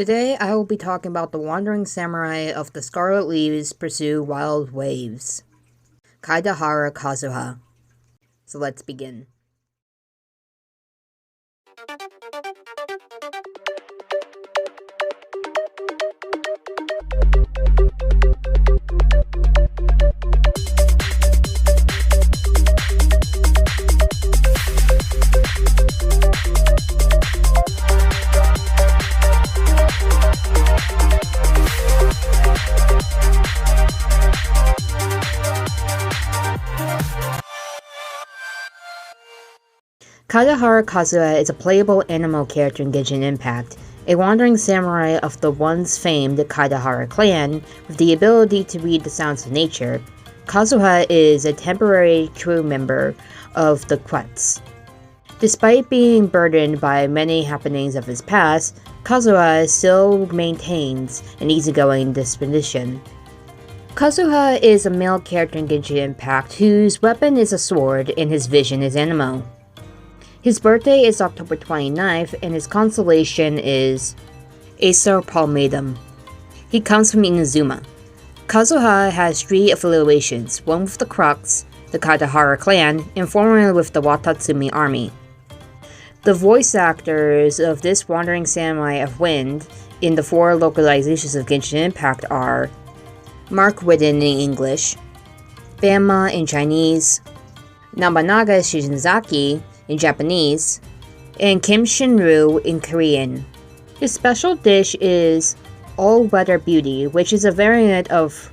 Today I will be talking about the wandering samurai of the Scarlet Leaves pursue wild waves. Kaedehara Kazuha. So let's begin. Kaedehara Kazuha is a playable anime character in Genshin Impact, a wandering samurai of the once famed Kaedehara clan with the ability to read the sounds of nature. Kazuha is a temporary crew member of the Quetz. Despite being burdened by many happenings of his past, Kazuha still maintains an easygoing disposition. Kazuha is a male character in Genshin Impact whose weapon is a sword and his vision is Anemo. His birthday is October 29th, and his constellation is Acer Palmatum. He comes from Inazuma. Kazuha has three affiliations, one with the Crux, the Kaedehara clan, and formerly with the Watatsumi army. The voice actors of this wandering samurai of wind in the four localizations of Genshin Impact are Mark Whitten in English, Bama in Chinese, Nobunaga Shinzaki in Japanese, and Kim Shinru in Korean. His special dish is All-Weather Beauty, which is a variant of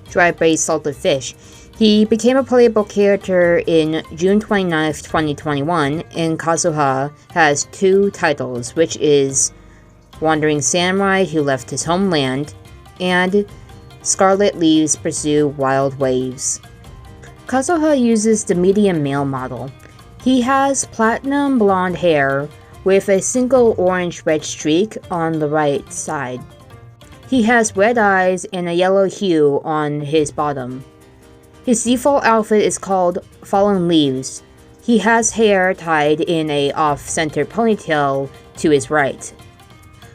dry-braised salted fish. He became a playable character in June 29th, 2021, and Kazuha has two titles, which is Wandering Samurai Who Left His Homeland, and Scarlet Leaves Pursue Wild Waves. Kazuha uses the medium male model. He has platinum blonde hair with a single orange-red streak on the right side. He has red eyes and a yellow hue on his bottom. His default outfit is called Fallen Leaves. He has hair tied in a off-center ponytail to his right.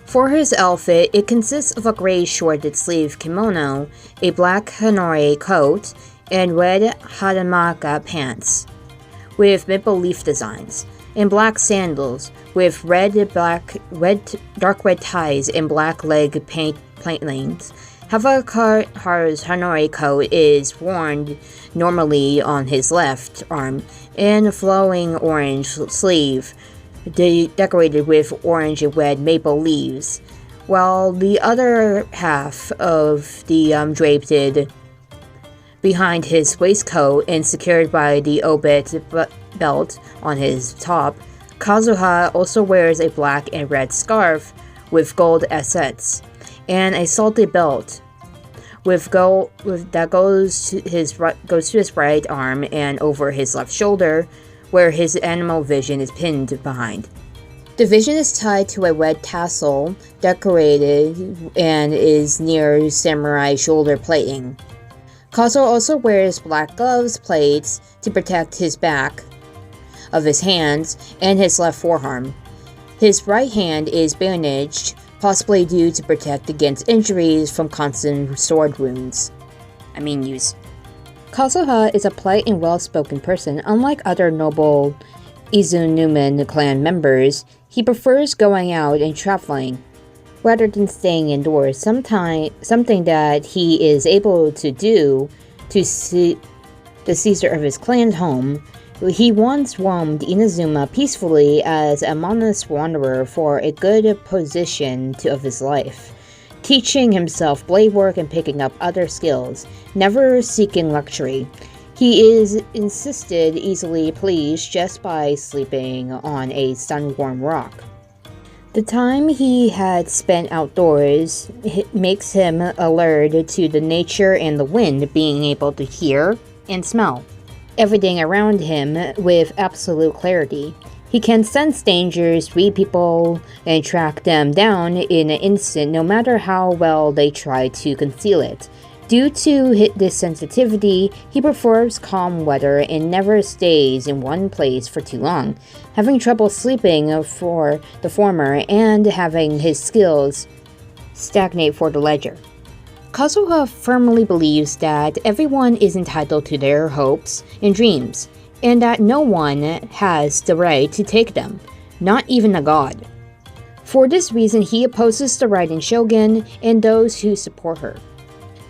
For his outfit, it consists of a gray shorted sleeve kimono, a black hanori coat, and red haramaka pants with maple leaf designs, and black sandals with dark red ties and black leg paint lanes. Havakara's hanori coat is worn normally on his left arm, and a flowing orange sleeve decorated with orange and red maple leaves, while the other half of the draped behind his waistcoat and secured by the obit belt on his top. Kazuha also wears a black and red scarf with gold assets and a salted belt that goes to his right arm and over his left shoulder, where his animal vision is pinned behind. The vision is tied to a red tassel decorated and is near samurai shoulder plating. Kazuha also wears black gloves plates to protect his back of his hands and his left forearm. His right hand is bandaged, possibly due to protect against injuries from constant sword wounds. Kazuha is a polite and well-spoken person. Unlike other noble Izunumen clan members, he prefers going out and traveling rather than staying indoors, something that he is able to do to see the Caesar of his clan's home. He once roamed Inazuma peacefully as a modest wanderer for a good portion of his life, teaching himself blade work and picking up other skills, never seeking luxury. He is easily pleased just by sleeping on a sun-warm rock. The time he had spent outdoors makes him alert to the nature and the wind, being able to hear and smell everything around him with absolute clarity. He can sense dangers, read people, and track them down in an instant, no matter how well they try to conceal it. Due to this sensitivity, he prefers calm weather and never stays in one place for too long, having trouble sleeping for the former and having his skills stagnate for the ledger. Kazuha firmly believes that everyone is entitled to their hopes and dreams, and that no one has the right to take them, not even a god. For this reason, he opposes the writing shogun and those who support her.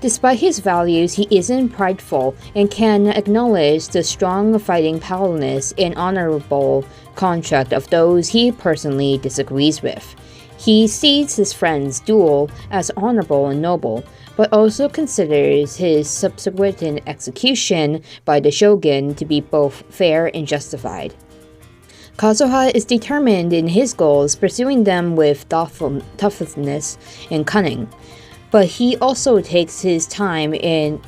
Despite his values, he isn't prideful and can acknowledge the strong fighting powerlessness and honorable conduct of those he personally disagrees with. He sees his friend's duel as honorable and noble, but also considers his subsequent execution by the shogun to be both fair and justified. Kazuha is determined in his goals, pursuing them with toughness and cunning. But he also takes his time and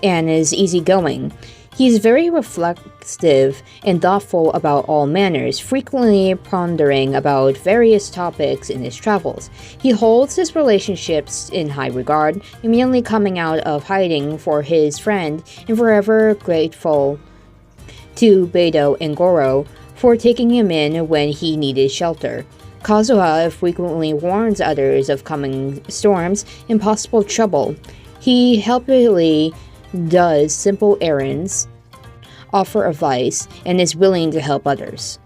is easygoing. He is very reflective and thoughtful about all matters, frequently pondering about various topics in his travels. He holds his relationships in high regard, immediately coming out of hiding for his friend, and forever grateful to Beidou and Goro for taking him in when he needed shelter. Kazuha frequently warns others of coming storms and possible trouble. He helpfully does simple errands, offer advice, and is willing to help others.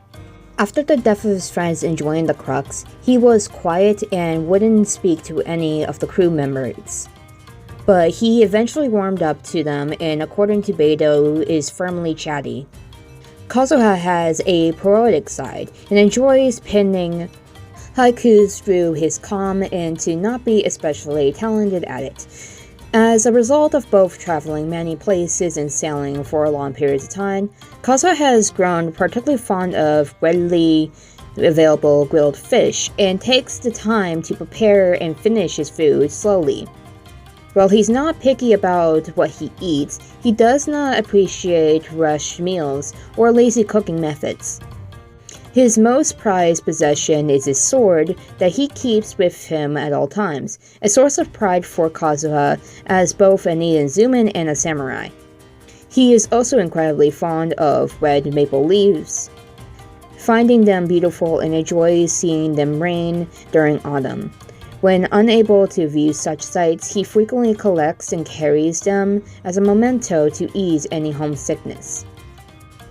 After the death of his friends and joining the Crux, he was quiet and wouldn't speak to any of the crew members. But he eventually warmed up to them and, according to Beidou, is firmly chatty. Kazuha has a poetic side and enjoys penning haikus through his calm and to not be especially talented at it. As a result of both traveling many places and sailing for long periods of time, Kazuha has grown particularly fond of readily available grilled fish and takes the time to prepare and finish his food slowly. While he's not picky about what he eats, he does not appreciate rushed meals or lazy cooking methods. His most prized possession is his sword that he keeps with him at all times, a source of pride for Kazuha as both an Inuzuman and a samurai. He is also incredibly fond of red maple leaves, finding them beautiful and enjoys seeing them rain during autumn. When unable to view such sights, he frequently collects and carries them as a memento to ease any homesickness.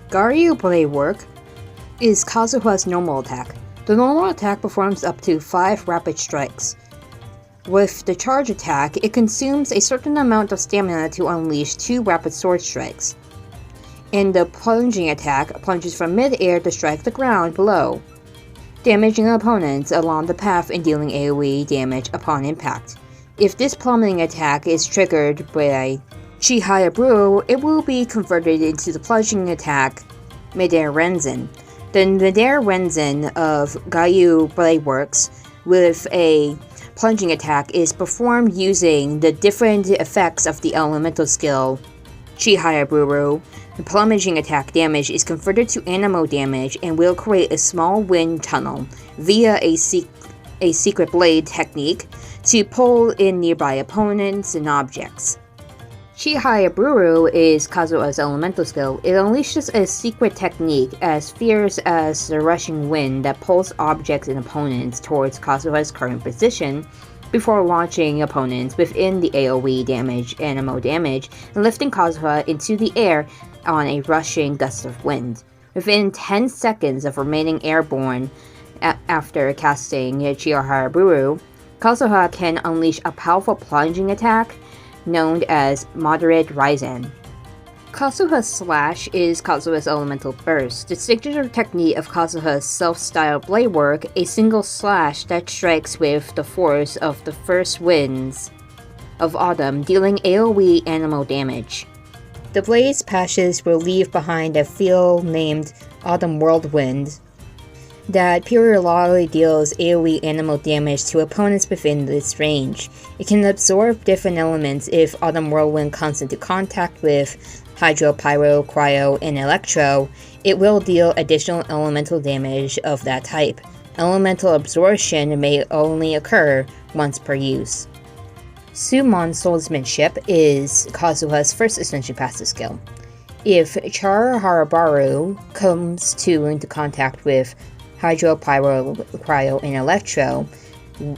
Garyu Blade Work is Kazuha's normal attack. The normal attack performs up to 5 rapid strikes. With the charge attack, it consumes a certain amount of stamina to unleash 2 rapid sword strikes. In the plunging attack, plunges from mid-air to strike the ground below, damaging opponents along the path and dealing AoE damage upon impact. If this plummeting attack is triggered by Chihaya, it will be converted into the plunging attack Midair Renzen. The Midair Renzen of Garyu Blade Works with a plunging attack is performed using the different effects of the elemental skill Chihaya. The plummeting attack damage is converted to anemo damage and will create a small wind tunnel via a secret blade technique to pull in nearby opponents and objects. Chihaya is Kazuha's elemental skill. It unleashes a secret technique as fierce as the rushing wind that pulls objects and opponents towards Kazuha's current position before launching opponents within the AoE damage, anemo damage, and lifting Kazuha into the air on a rushing gust of wind. Within 10 seconds of remaining airborne after casting Chihaya, Kazuha can unleash a powerful plunging attack known as Moderate Raizen. Kazuha's Slash is Kazuha's elemental burst, the signature technique of Kazuha's self-styled blade work, a single slash that strikes with the force of the first winds of autumn, dealing AoE anemo damage. The blade's patches will leave behind a field named Autumn Whirlwind that periodically deals AoE anemo damage to opponents within this range. It can absorb different elements if Autumn Whirlwind comes into contact with Hydro, Pyro, Cryo, and Electro. It will deal additional elemental damage of that type. Elemental absorption may only occur once per use. Summon Swordsmanship is Kazuha's first essentially passive skill. If Chihaya comes into contact with Hydro, Pyro, Cryo, and Electro,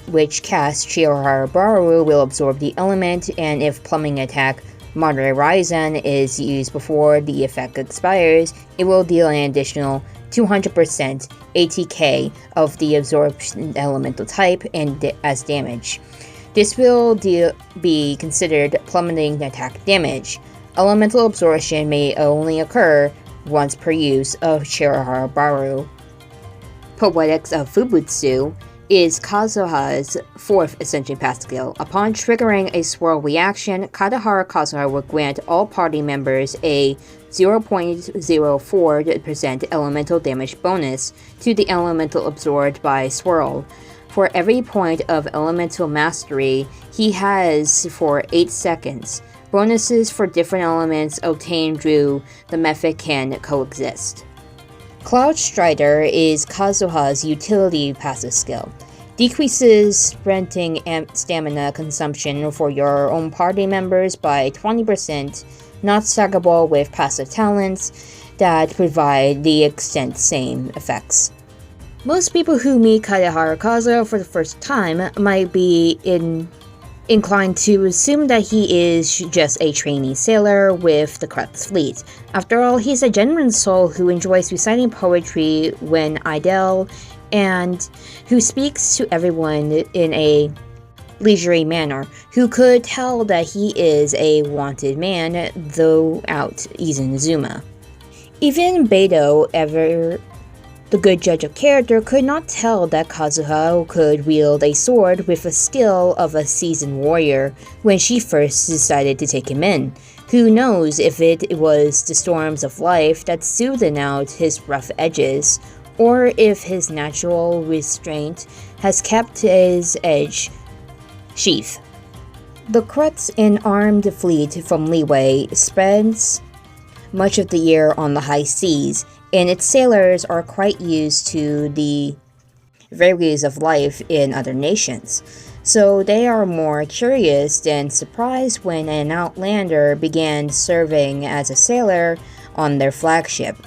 which casts Chihara Baru will absorb the element, and if plumbing attack Madara Raizan is used before the effect expires, it will deal an additional 200% ATK of the absorption elemental type and as damage. This will be considered plummeting attack damage. Elemental absorption may only occur once per use of Chihara Baru. Poetics of Fubutsu is Kazuha's 4th Ascension Path skill. Upon triggering a swirl reaction, Kaedehara Kazuha will grant all party members a 0.04% elemental damage bonus to the elemental absorbed by swirl. For every point of elemental mastery he has for 8 seconds. Bonuses for different elements obtained through the method can coexist. Cloud Strider is Kazuha's utility passive skill. Decreases sprinting and stamina consumption for your own party members by 20%, not stackable with passive talents that provide the extent same effects. Most people who meet Kaedehara Kazuha for the first time might be inclined to assume that he is just a trainee sailor with the Kretz fleet. After all, he's a genuine soul who enjoys reciting poetry when idle and who speaks to everyone in a leisurely manner, who could tell that he is a wanted man throughout Izanazuma. Even Beidou, ever the good judge of character, could not tell that Kazuha could wield a sword with the skill of a seasoned warrior when she first decided to take him in. Who knows if it was the storms of life that smoothed out his rough edges, or if his natural restraint has kept his edge sheath. The Kretz, an armed fleet from Liyue, spends much of the year on the high seas, and its sailors are quite used to the vagaries of life in other nations. So they are more curious than surprised when an outlander began serving as a sailor on their flagship,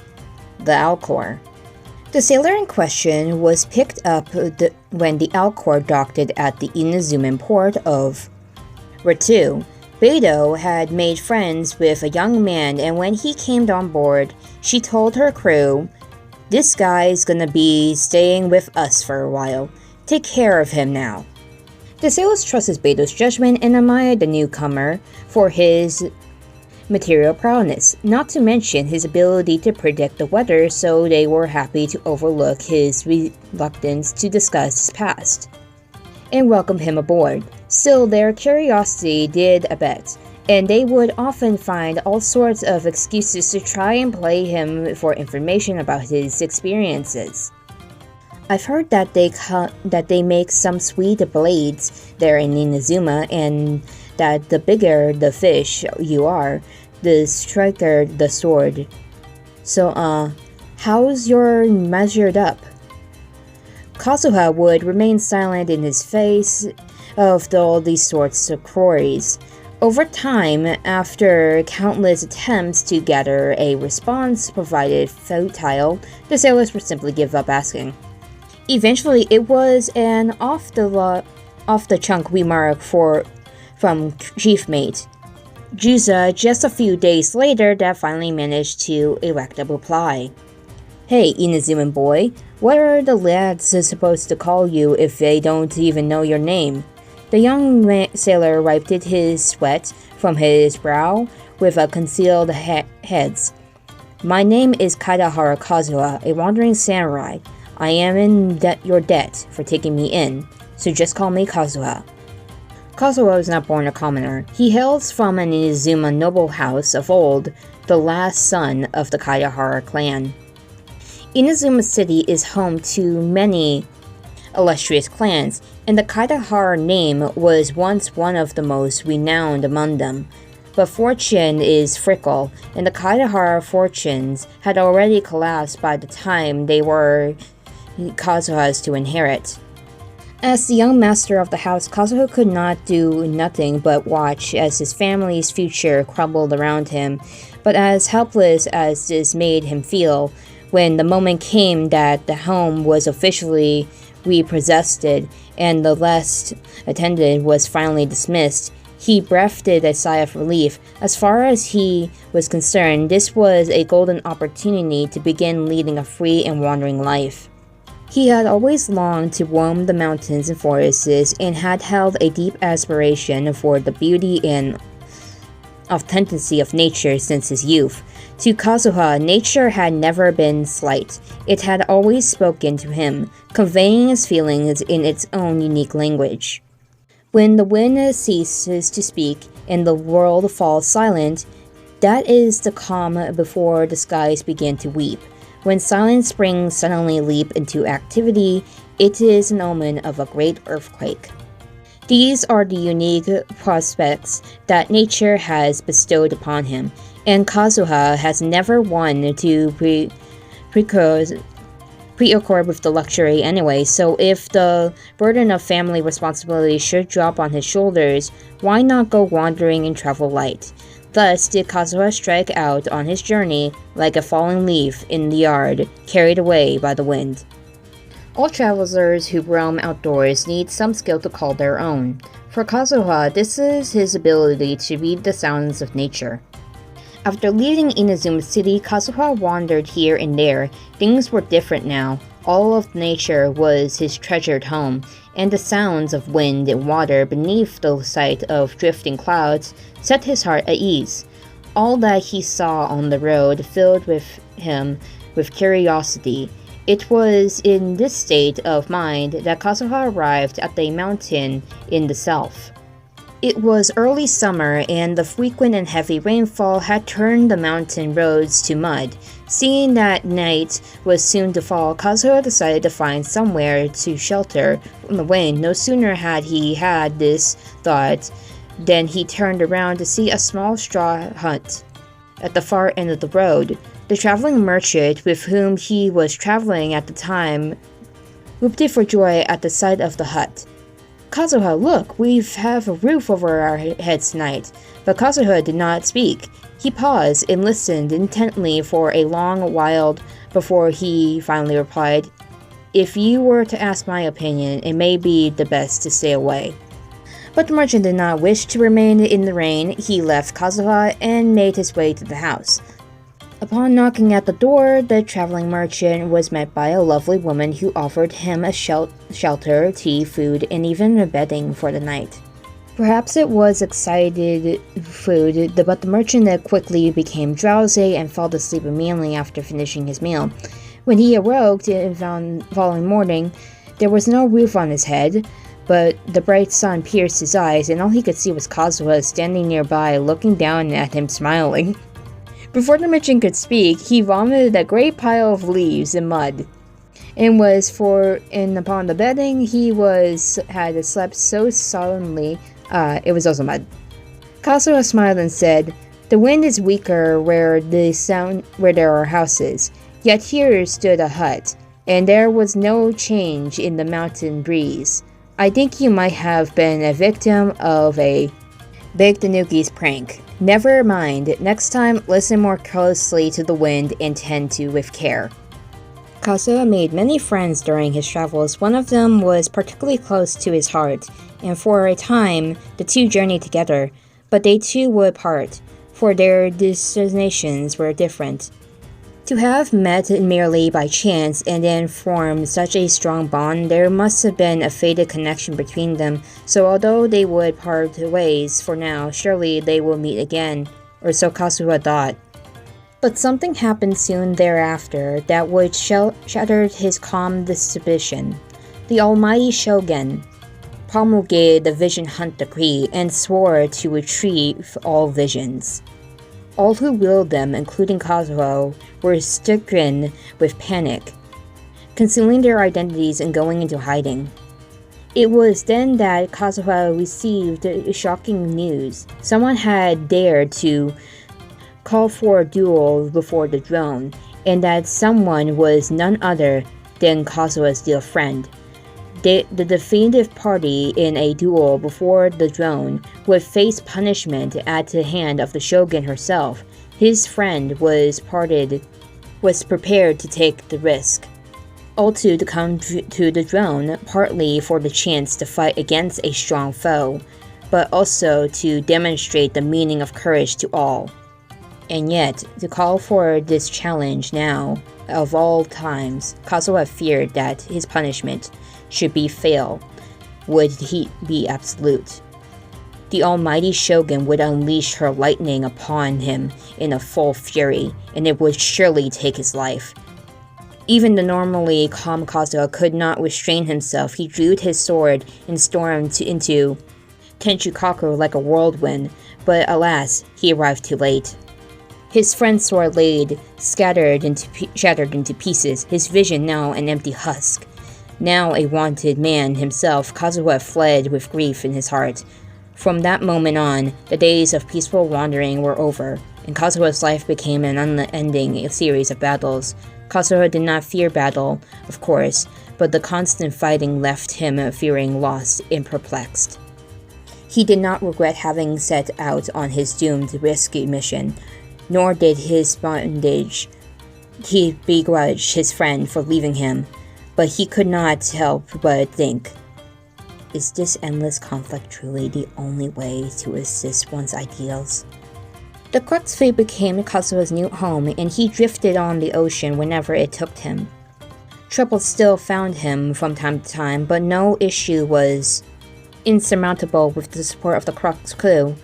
the Alcor. The sailor in question was picked up when the Alcor docked at the Inazuman port of Retu. Beidou had made friends with a young man, and when he came on board, she told her crew, "This guy's gonna be staying with us for a while. Take care of him now." The sailors trusted Beidou's judgment and admired the newcomer for his material prowess, not to mention his ability to predict the weather, so they were happy to overlook his reluctance to discuss his past and welcome him aboard. Still, their curiosity did abet, and they would often find all sorts of excuses to try and play him for information about his experiences. I've heard that they make some sweet blades there in Inazuma, and that the bigger the fish you are, the striker the sword. So, how's your measured up? Kazuha would remain silent in his face of all these sorts of queries. Over time, after countless attempts to gather a response provided futile, the sailors would simply give up asking. Eventually, it was an off-the-chunk remark from Chief Mate Juza just a few days later that finally managed to erect a reply. "Hey, Inazuman boy, what are the lads supposed to call you if they don't even know your name?" The young sailor wiped his sweat from his brow with a concealed heads. "My name is Kaedehara Kazuha, a wandering samurai. I am in your debt for taking me in, so just call me Kazuha." Kazuha was not born a commoner. He hails from an Inazuma noble house of old, the last son of the Kaedehara clan. Inazuma City is home to many illustrious clans, and the Kaedehara name was once one of the most renowned among them. But fortune is fickle, and the Kaedehara fortunes had already collapsed by the time they were Kazuha's to inherit. As the young master of the house, Kazuha could not do nothing but watch as his family's future crumbled around him, but as helpless as this made him feel, when the moment came that the home was officially repossessed it, and the last attendant was finally dismissed, he breathed a sigh of relief. As far as he was concerned, this was a golden opportunity to begin leading a free and wandering life. He had always longed to roam the mountains and forests and had held a deep aspiration for the beauty and authenticity of nature since his youth. To Kazuha, nature had never been slight. It had always spoken to him, conveying his feelings in its own unique language. When the wind ceases to speak and the world falls silent, that is the calm before the skies begin to weep. When silent springs suddenly leap into activity, it is an omen of a great earthquake. These are the unique prospects that nature has bestowed upon him, and Kazuha has never wanted to preoccur with the luxury anyway, so if the burden of family responsibility should drop on his shoulders, why not go wandering and travel light? Thus did Kazuha strike out on his journey like a falling leaf in the yard, carried away by the wind. All travelers who roam outdoors need some skill to call their own. For Kazuha, this is his ability to read the sounds of nature. After leaving Inazuma City, Kazuha wandered here and there. Things were different now. All of nature was his treasured home, and the sounds of wind and water beneath the sight of drifting clouds set his heart at ease. All that he saw on the road filled him with curiosity. It was in this state of mind that Kazuha arrived at the mountain in the south. It was early summer, and the frequent and heavy rainfall had turned the mountain roads to mud. Seeing that night was soon to fall, Kazuha decided to find somewhere to shelter from the wind. No sooner had he had this thought than he turned around to see a small straw hut at the far end of the road. The traveling merchant with whom he was traveling at the time whooped for joy at the sight of the hut. "Kazuha, look, we have a roof over our heads tonight." But Kazuha did not speak. He paused and listened intently for a long while before he finally replied, "If you were to ask my opinion, it may be the best to stay away." But the merchant did not wish to remain in the rain. He left Kazuha and made his way to the house. Upon knocking at the door, the traveling merchant was met by a lovely woman who offered him a shelter, tea, food, and even a bedding for the night. Perhaps it was excited food, but the merchant quickly became drowsy and fell asleep immediately after finishing his meal. When he awoke the following morning, there was no roof on his head, but the bright sun pierced his eyes, and all he could see was Kazuha standing nearby, looking down at him, smiling. Before the merchant could speak, he vomited a great pile of leaves and mud, and upon the bedding he had slept so solemnly, it was also mud. Kazuha smiled and said, "The wind is weaker where there are houses, yet here stood a hut, and there was no change in the mountain breeze. I think you might have been a victim of a Big Tanuki's prank. Never mind, next time listen more closely to the wind and tend to with care." Kazuha made many friends during his travels. One of them was particularly close to his heart, and for a time the two journeyed together, but they too would part, for their destinations were different. To have met merely by chance and then formed such a strong bond, there must have been a fated connection between them, so although they would part ways for now, surely they will meet again, or so Kazuha thought. But something happened soon thereafter that would shatter his calm disposition. The almighty Shogun promulgated the Vision Hunt Decree and swore to retrieve all visions. All who wielded them, including Kazuha, were stricken with panic, concealing their identities and going into hiding. It was then that Kazuha received shocking news. Someone had dared to call for a duel before the throne, and that someone was none other than Kazuha's dear friend. The definitive party in a duel before the throne would face punishment at the hand of the shogun herself. His friend was prepared to take the risk. also to come to the throne, partly for the chance to fight against a strong foe, but also to demonstrate the meaning of courage to all. And yet, to call for this challenge now, of all times, Kazuha feared that his punishment, should he fail, would he be absolute. The almighty shogun would unleash her lightning upon him in a full fury, and it would surely take his life. Even the normally calm Kazuha could not restrain himself. He drew his sword and stormed into Tenchukaku like a whirlwind, but alas, he arrived too late. His friend's sword laid, shattered into pieces, his vision now an empty husk. Now a wanted man himself, Kazuha fled with grief in his heart. From that moment on, the days of peaceful wandering were over, and Kazuha's life became an unending series of battles. Kazuha did not fear battle, of course, but the constant fighting left him fearing lost and perplexed. He did not regret having set out on his doomed rescue mission, nor did his bondage he begrudge his friend for leaving him, but he could not help but think, is this endless conflict truly the only way to assist one's ideals? The Crux fate became Kazuha's new home, and he drifted on the ocean whenever it took him. Trouble still found him from time to time, but no issue was insurmountable with the support of the Crux crew.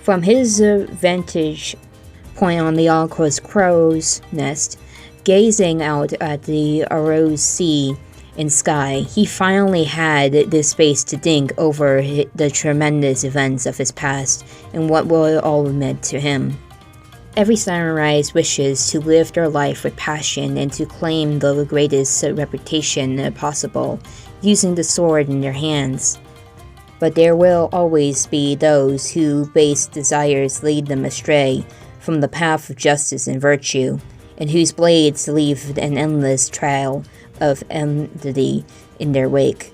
From his vantage point on the Alco's crow's nest, gazing out at the Aro's sea and sky, he finally had the space to think over the tremendous events of his past and what were all meant to him. Every samurai's wishes to live their life with passion and to claim the greatest reputation possible, using the sword in their hands. But there will always be those whose base desires lead them astray from the path of justice and virtue, and whose blades leave an endless trail of enmity in their wake.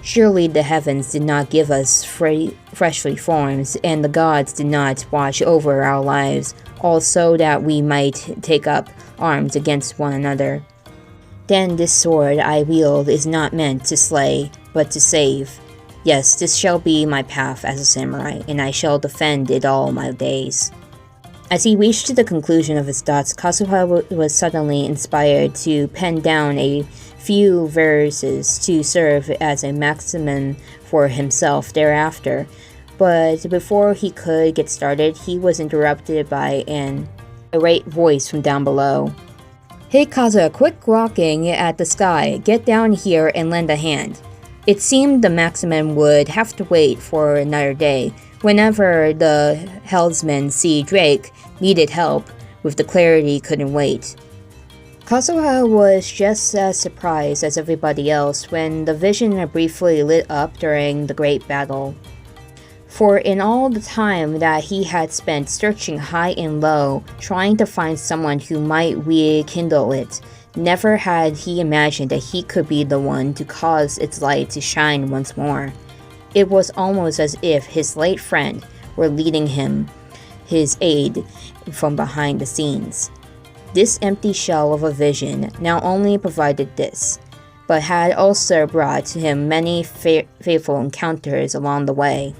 Surely the heavens did not give us freshly forms, and the gods did not watch over our lives, all so that we might take up arms against one another. Then this sword I wield is not meant to slay, but to save. Yes, this shall be my path as a samurai, and I shall defend it all my days. As he reached the conclusion of his thoughts, Kazuha was suddenly inspired to pen down a few verses to serve as a maximum for himself thereafter. But before he could get started, he was interrupted by an irate voice from down below. "Hey Kazuha, quit gawking at the sky. Get down here and lend a hand." It seemed the maximum would have to wait for another day. Whenever the helmsman C. Drake needed help with the clarity couldn't wait. Kazuha was just as surprised as everybody else when the vision briefly lit up during the great battle. For in all the time that he had spent searching high and low, trying to find someone who might rekindle it, never had he imagined that he could be the one to cause its light to shine once more. It was almost as if his late friend were leading him his aid from behind the scenes. This empty shell of a vision not only provided this, but had also brought him many faithful encounters along the way.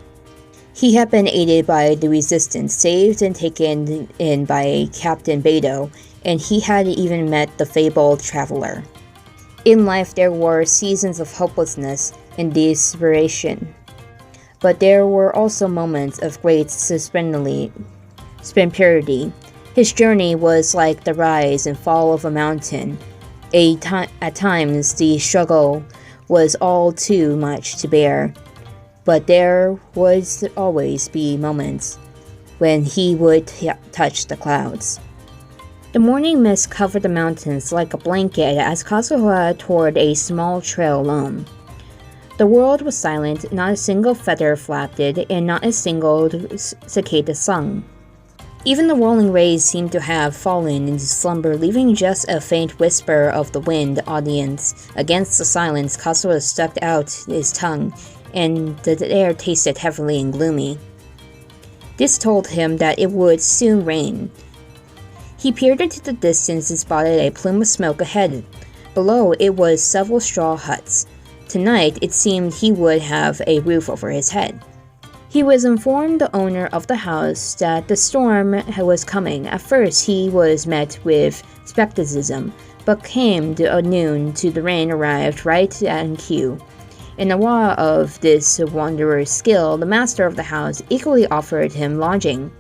He had been aided by the resistance, saved and taken in by Captain Beidou, and he had even met the fabled traveler. In life there were seasons of hopelessness and desperation, but there were also moments of great serenity. His journey was like the rise and fall of a mountain. At times the struggle was all too much to bear, but there would always be moments when he would touch the clouds. The morning mist covered the mountains like a blanket as Kazuha toured a small trail alone. The world was silent, not a single feather flapped, and not a single cicada sung. Even the rolling rays seemed to have fallen into slumber, leaving just a faint whisper of the wind audience. Against the silence, Kazuha stuck out his tongue, and the air tasted heavily and gloomy. This told him that it would soon rain. He peered into the distance and spotted a plume of smoke ahead. Below it was several straw huts. Tonight it seemed he would have a roof over his head. He was informed the owner of the house that the storm was coming. At first he was met with skepticism, but came to noon to the rain arrived right on cue. In awe of this wanderer's skill, the master of the house eagerly offered him lodging.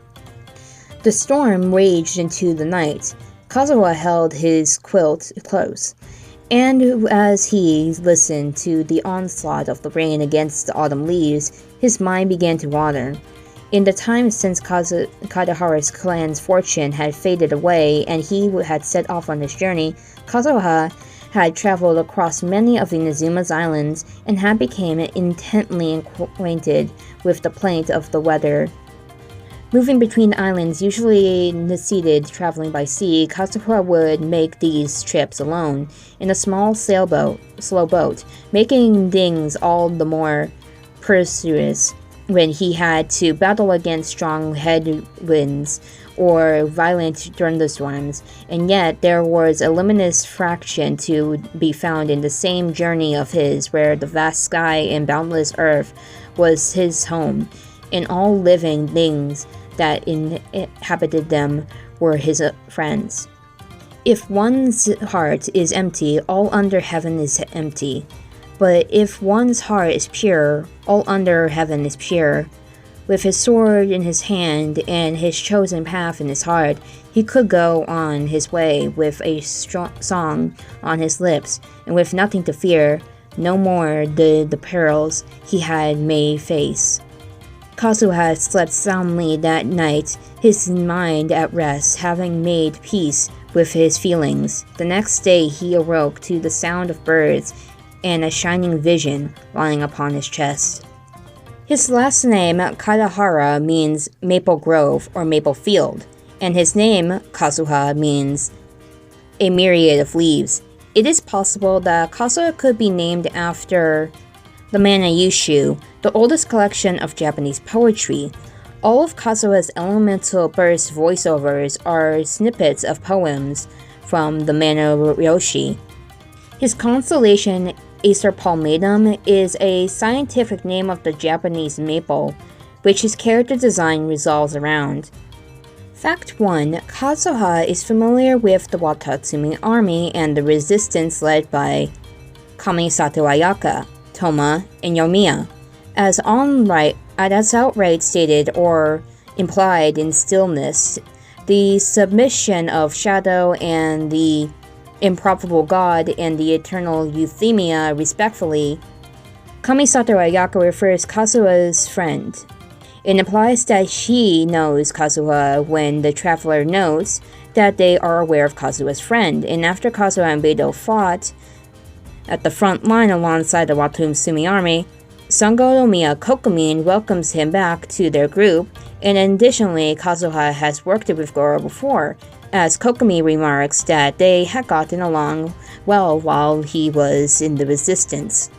The storm raged into the night. Kazuha held his quilt close, and as he listened to the onslaught of the rain against the autumn leaves, his mind began to wander. In the time since Kaedehara's clan's fortune had faded away and he had set off on his journey, Kazuha had traveled across many of Inazuma's islands and had become intently acquainted with the plight of the weather. Moving between islands, usually necessitated traveling by sea, Kazuha would make these trips alone, in a small slow boat, making things all the more precarious when he had to battle against strong headwinds or violent thunderstorms, and yet there was a luminous fraction to be found in the same journey of his, where the vast sky and boundless earth was his home, and all living things that inhabited them were his friends. If one's heart is empty, all under heaven is empty. But if one's heart is pure, all under heaven is pure. With his sword in his hand and his chosen path in his heart, he could go on his way with a song on his lips, and with nothing to fear, no more the perils he had may face. Kazuha slept soundly that night, his mind at rest, having made peace with his feelings. The next day he awoke to the sound of birds and a shining vision lying upon his chest. His last name, Kaedehara, means maple grove or maple field, and his name, Kazuha, means a myriad of leaves. It is possible that Kazuha could be named after the Manayushu, the oldest collection of Japanese poetry. All of Kazuha's elemental burst voiceovers are snippets of poems from the Manaryoshi. His constellation, Acer palmatum, is a scientific name of the Japanese maple, which his character design revolves around. Fact 1. Kazuha is familiar with the Watatsumi army and the resistance led by Kamisato Ayaka, Toma, and Yomiya. As outright stated or implied in Stillness, the submission of Shadow and the Improbable God and the Eternal Euthymia, respectively, Kamisato Ayaka refers Kazuha's friend. It implies that she knows Kazuha when the traveler notes that they are aware of Kazuha's friend, and after Kazuha and Beidou fought at the front line alongside the Watatsumi army, Sango Omiya Kokumin welcomes him back to their group, and additionally Kazuha has worked with Goro before, as Kokumi remarks that they had gotten along well while he was in the resistance.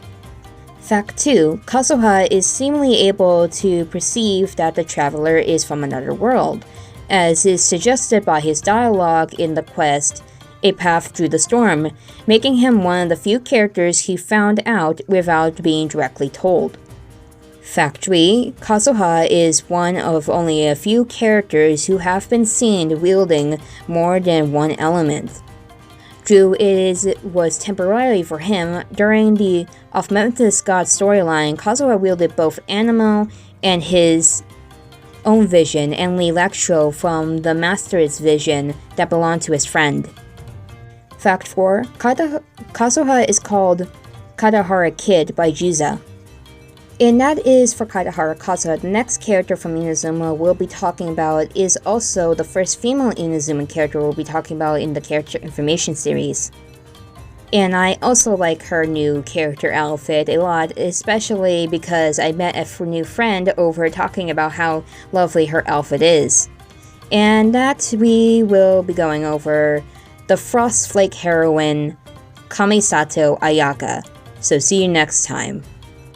Fact 2. Kazuha is seemingly able to perceive that the traveler is from another world, as is suggested by his dialogue in the quest A Path Through the Storm, making him one of the few characters he found out without being directly told. Fact 3. Kazuha is one of only a few characters who have been seen wielding more than one element. True, it was temporary for him. During the Of Memphis God storyline, Kazuha wielded both Anemo and his own vision, and Electro from the Master's vision that belonged to his friend. Fact 4. Kazuha is called Kaedehara Kid by Juza. And that is for Kaedehara Kazuha. The next character from Inazuma we'll be talking about is also the first female Inazuma character we'll be talking about in the character information series. And I also like her new character outfit a lot, especially because I met a new friend over talking about how lovely her outfit is. And that we will be going over the Frostflake heroine, Kamisato Ayaka. So see you next time.